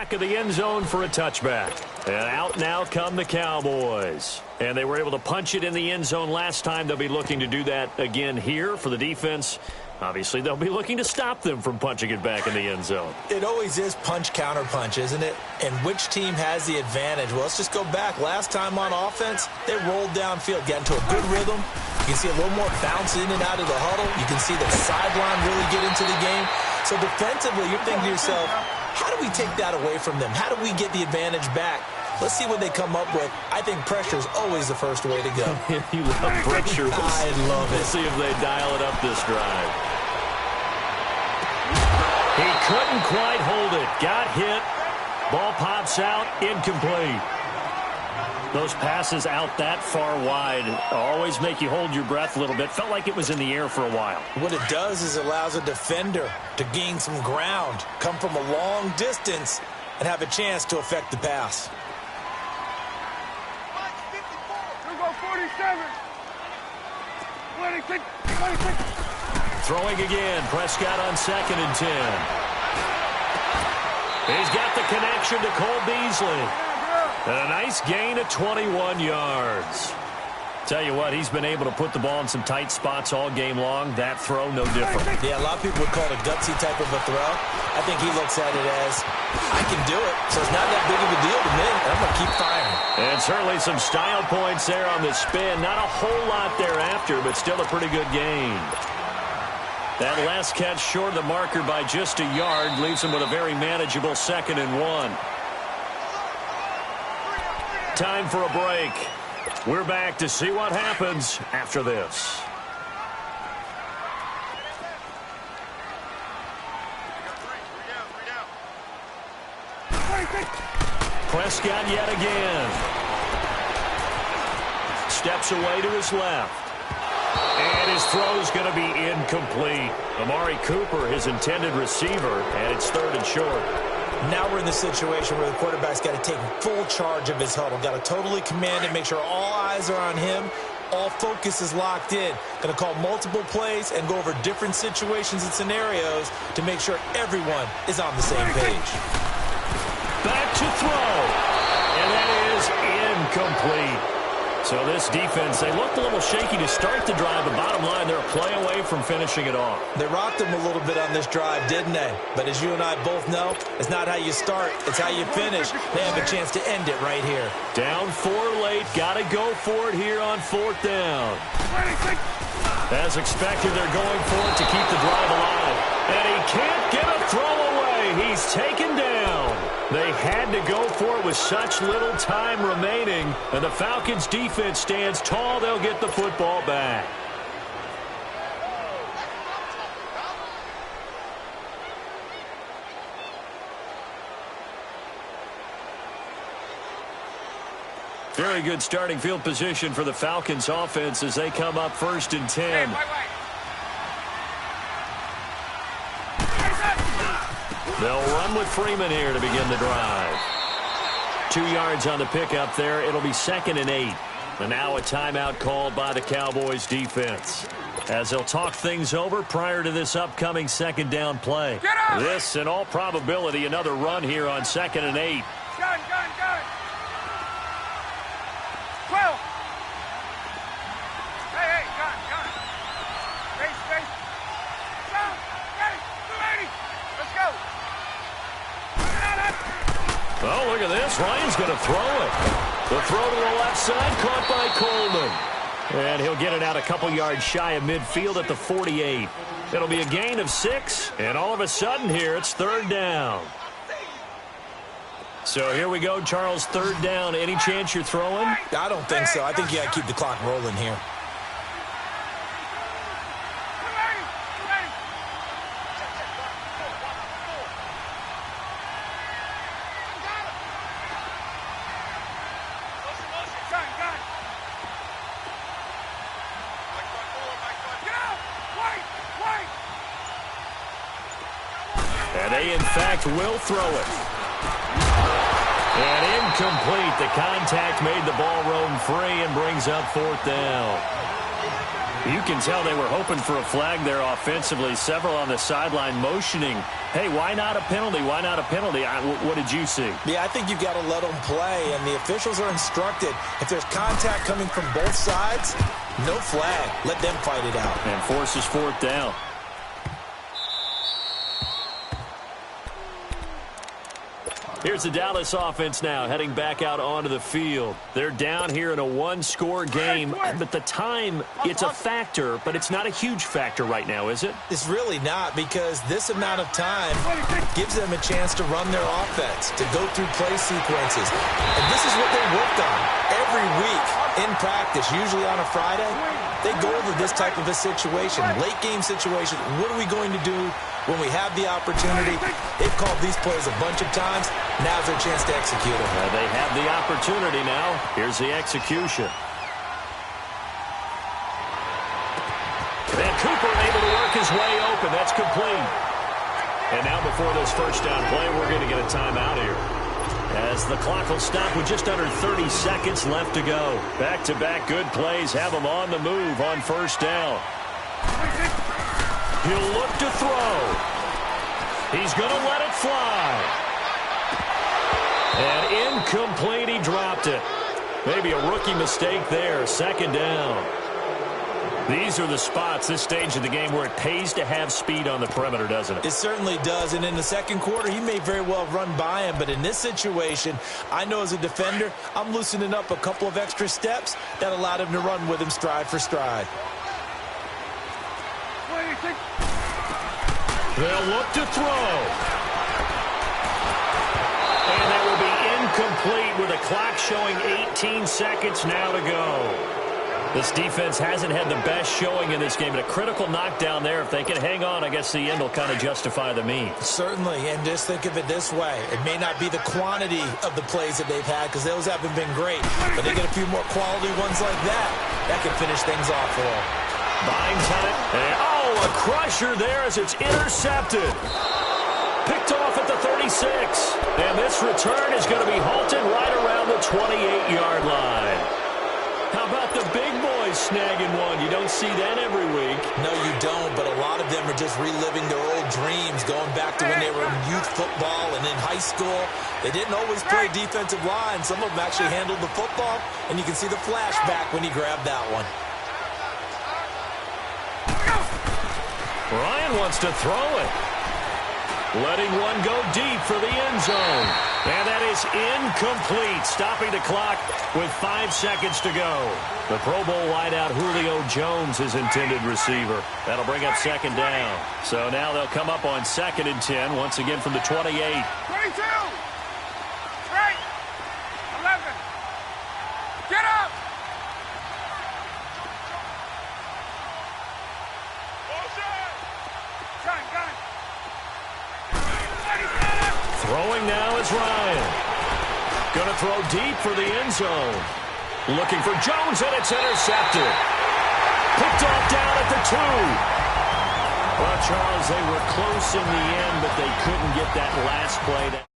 back of the end zone for a touchback. And out now come the Cowboys. And they were able to punch it in the end zone last time. They'll be looking to do that again here for the defense. Obviously, they'll be looking to stop them from punching it back in the end zone. It always is punch-counter-punch, isn't it? And which team has the advantage? Well, let's just go back. Last time on offense, they rolled downfield, got into a good rhythm. You can see a little more bounce in and out of the huddle. You can see the sideline really get into the game. So defensively, you're thinking to yourself, how do we take that away from them? How do we get the advantage back? Let's see what they come up with. I think pressure is always the first way to go. You love pressure. I love it. Let's see if they dial it up this drive. He couldn't quite hold it. Got hit. Ball pops out. Incomplete. Those passes out that far wide always make you hold your breath a little bit. Felt like it was in the air for a while. What it does is it allows a defender to gain some ground, come from a long distance, and have a chance to affect the pass. 47. 26. Throwing again. Prescott on 2nd and 10. He's got the connection to Cole Beasley. And a nice gain of 21 yards. Tell you what, he's been able to put the ball in some tight spots all game long. That throw, no different. Yeah, a lot of people would call it a gutsy type of a throw. I think he looks at it as, I can do it, so it's not that big of a deal to me. I'm going to keep firing. And certainly some style points there on the spin. Not a whole lot thereafter, but still a pretty good gain. That last catch short of the marker by just a yard leaves him with a very manageable 2nd and 1. Time for a break. We're back to see what happens after this. Prescott yet again. Steps away to his left. And his throw's going to be incomplete. Amari Cooper, his intended receiver, and it's 3rd and short. Now we're in the situation where the quarterback's got to take full charge of his huddle. Got to totally command it, make sure all eyes are on him. All focus is locked in. Going to call multiple plays and go over different situations and scenarios to make sure everyone is on the same page. Back to throw. And that is incomplete. So this defense, they looked a little shaky to start the drive, but bottom line, they're a play away from finishing it off. They rocked them a little bit on this drive, didn't they? But as you and I both know, it's not how you start, it's how you finish. They have a chance to end it right here. Down 4 late, got to go for it here on 4th down. As expected, they're going for it to keep the drive alive. And he can't get a throw away. He's taken down. They had to go for it with such little time remaining. And the Falcons' defense stands tall. They'll get the football back. Very good starting field position for the Falcons offense as they come up 1st and 10. They'll run with Freeman here to begin the drive. 2 yards on the pickup there. It'll be 2nd and 8. And now a timeout called by the Cowboys defense, as they'll talk things over prior to this upcoming 2nd down play. This, in all probability, another run here on 2nd and 8. Gun. 12. Hey, gun. Space. Down. Ready. 280. Let's go. Oh, look at this. Ryan's going to throw it. The throw to the left side, caught by Coleman. And he'll get it out a couple yards shy of midfield at the 48. It'll be a gain of 6, and all of a sudden here, it's 3rd down. So here we go, Charles, 3rd down. Any chance you're throwing? I don't think so. I think you got to keep the clock rolling here. And they, in fact, will throw it. And incomplete. The contact made the ball roam free and brings up 4th down. You can tell they were hoping for a flag there offensively. Several on the sideline motioning, hey, why not a penalty? Why not a penalty? What did you see? Yeah, I think you've got to let them play, and the officials are instructed. If there's contact coming from both sides, no flag. Let them fight it out. And forces fourth down. Here's the Dallas offense now, heading back out onto the field. They're down here in a one-score game, but the time, it's a factor, but it's not a huge factor right now, is it? It's really not, because this amount of time gives them a chance to run their offense, to go through play sequences. And this is what they worked on every week in practice, usually on a Friday. They go over this type of a situation, late-game situation. What are we going to do when we have the opportunity? They've called these plays a bunch of times. Now's their chance to execute them. They have the opportunity now. Here's the execution. And Cooper able to work his way open. That's complete. And now before this first down play, we're going to get a timeout here, as the clock will stop with just under 30 seconds left to go. Back-to-back good plays have them on the move on first down. He'll look to throw. He's going to let it fly. And incomplete, he dropped it. Maybe a rookie mistake there. Second down. These are the spots, this stage of the game, where it pays to have speed on the perimeter, doesn't it? It certainly does. And in the second quarter, he may very well run by him. But in this situation, I know as a defender, I'm loosening up a couple of extra steps that allowed him to run with him stride for stride. They'll look to throw. And that will be incomplete with a clock showing 18 seconds now to go. This defense hasn't had the best showing in this game, but a critical knockdown there. If they can hang on, I guess the end will kind of justify the means. Certainly, and just think of it this way. It may not be the quantity of the plays that they've had, because those haven't been great, but they get a few more quality ones like that can finish things off for them. Bynes had it. And, a crusher there as it's intercepted. Picked off at the 36. And this return is going to be halted right around the 28-yard line. How about the big boys snagging one? You don't see that every week. No, you don't, but a lot of them are just reliving their old dreams, going back to when they were in youth football and in high school. They didn't always play defensive line. Some of them actually handled the football, and you can see the flashback when he grabbed that one. Ryan wants to throw it. Letting one go deep for the end zone. And that is incomplete. Stopping the clock with 5 seconds to go. The Pro Bowl wideout Julio Jones, his intended receiver. That'll bring up second down. So now they'll come up on 2nd and 10, once again from the 28. 22. Right. 11. Get up. Gun. Throwing now is Ryan. Going to throw deep for the end zone. Looking for Jones, and it's intercepted. Picked off down at the 2. Well, Charles, they were close in the end, but they couldn't get that last play.